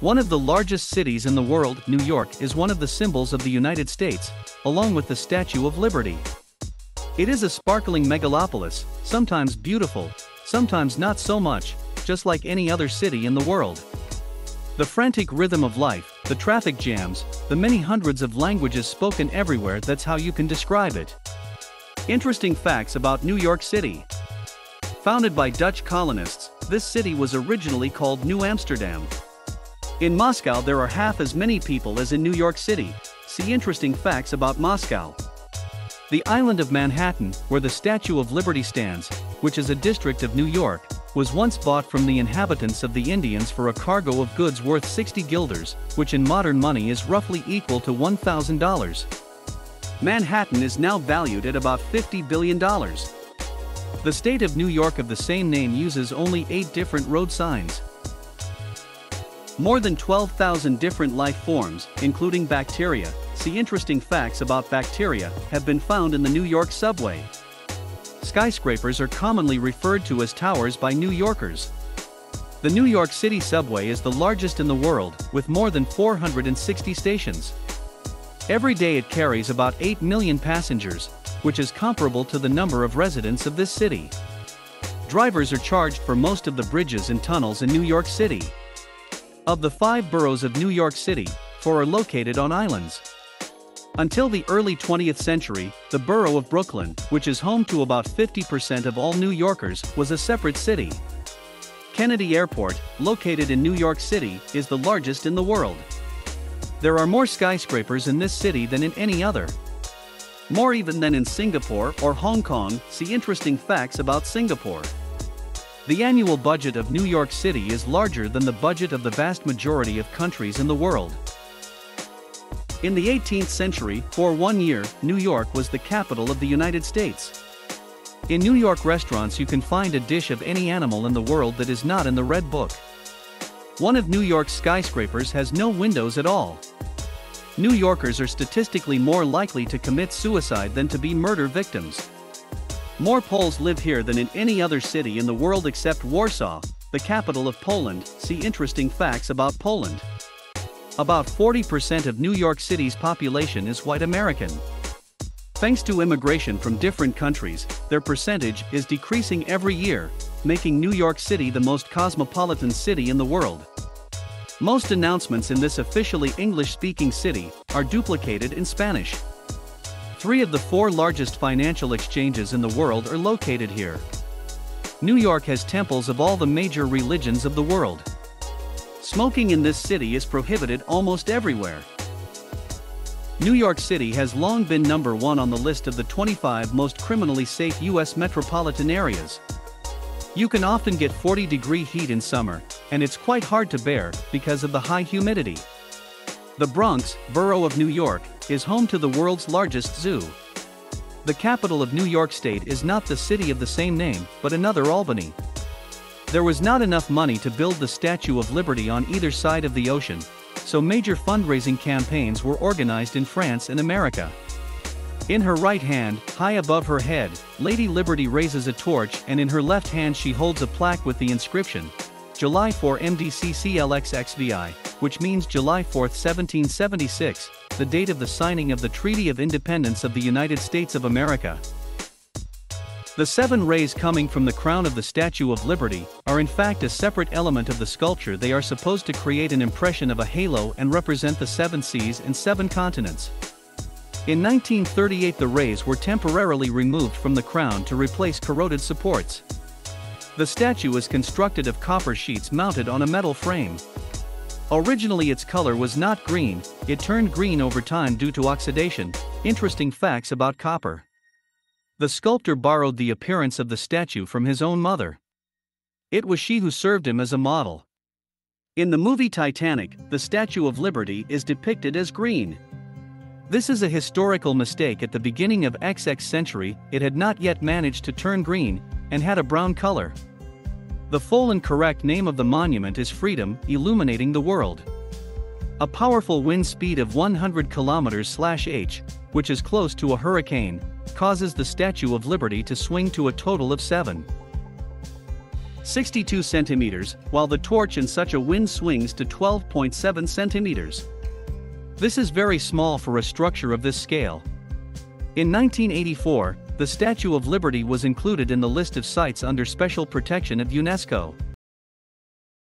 One of the largest cities in the world, New York is one of the symbols of the United States, along with the Statue of Liberty. It is a sparkling megalopolis, sometimes beautiful, sometimes not so much, just like any other city in the world. The frantic rhythm of life, the traffic jams, the many hundreds of languages spoken everywhere, that's how you can describe it. Interesting facts about New York City. Founded by Dutch colonists, this city was originally called New Amsterdam. In Moscow there are half as many people as in New York City. See interesting facts about Moscow. The island of Manhattan, where the Statue of Liberty stands, which is a district of New York, was once bought from the inhabitants of the Indians for a cargo of goods worth 60 guilders, which in modern money is roughly equal to $1,000. Manhattan is now valued at about $50 billion. The state of New York of the same name uses only 8 different road signs. More than 12,000 different life forms, including bacteria, see interesting facts about bacteria, have been found in the New York subway. Skyscrapers are commonly referred to as towers by New Yorkers. The New York City subway is the largest in the world, with more than 460 stations. Every day it carries about 8 million passengers, which is comparable to the number of residents of this city. Drivers are charged for most of the bridges and tunnels in New York City. Of the 5 boroughs of New York City, 4 are located on islands. Until the early 20th century, the borough of Brooklyn, which is home to about 50% of all New Yorkers, was a separate city. Kennedy Airport, located in New York City, is the largest in the world. There are more skyscrapers in this city than in any other. More even than in Singapore or Hong Kong. See interesting facts about Singapore. The annual budget of New York City is larger than the budget of the vast majority of countries in the world. In the 18th century, for 1 year, New York was the capital of the United States. In New York restaurants you can find a dish of any animal in the world that is not in the Red Book. One of New York's skyscrapers has no windows at all. New Yorkers are statistically more likely to commit suicide than to be murder victims. More Poles live here than in any other city in the world except Warsaw, the capital of Poland. See interesting facts about Poland. About 40% of New York City's population is white American. Thanks to immigration from different countries, their percentage is decreasing every year, making New York City the most cosmopolitan city in the world. Most announcements in this officially English-speaking city are duplicated in Spanish. 3 of the 4 largest financial exchanges in the world are located here. New York has temples of all the major religions of the world. Smoking in this city is prohibited almost everywhere. New York City has long been number 1 on the list of the 25 most criminally safe U.S. metropolitan areas. You can often get 40-degree heat in summer, and it's quite hard to bear because of the high humidity. The Bronx, borough of New York, is home to the world's largest zoo. The capital of New York State is not the city of the same name, but another Albany. There was not enough money to build the Statue of Liberty on either side of the ocean, so major fundraising campaigns were organized in France and America. In her right hand, high above her head, Lady Liberty raises a torch, and in her left hand she holds a plaque with the inscription, July 4 MDCCLXXVI, which means July 4, 1776, the date of the signing of the Treaty of Independence of the United States of America. The 7 rays coming from the crown of the Statue of Liberty are in fact a separate element of the sculpture. They are supposed to create an impression of a halo and represent the 7 seas and 7 continents. In 1938 the rays were temporarily removed from the crown to replace corroded supports. The statue is constructed of copper sheets mounted on a metal frame. Originally its color was not green, it turned green over time due to oxidation. Interesting facts about copper. The sculptor borrowed the appearance of the statue from his own mother. It was she who served him as a model. In the movie Titanic, the Statue of Liberty is depicted as green. This is a historical mistake. At the beginning of XX century, it had not yet managed to turn green, and had a brown color. The full and correct name of the monument is Freedom, Illuminating the World. A powerful wind speed of 100 km/h, which is close to a hurricane, causes the Statue of Liberty to swing to a total of 7. 62 centimeters, while the torch in such a wind swings to 12.7 centimeters. This is very small for a structure of this scale. In 1984, the Statue of Liberty was included in the list of sites under special protection of UNESCO.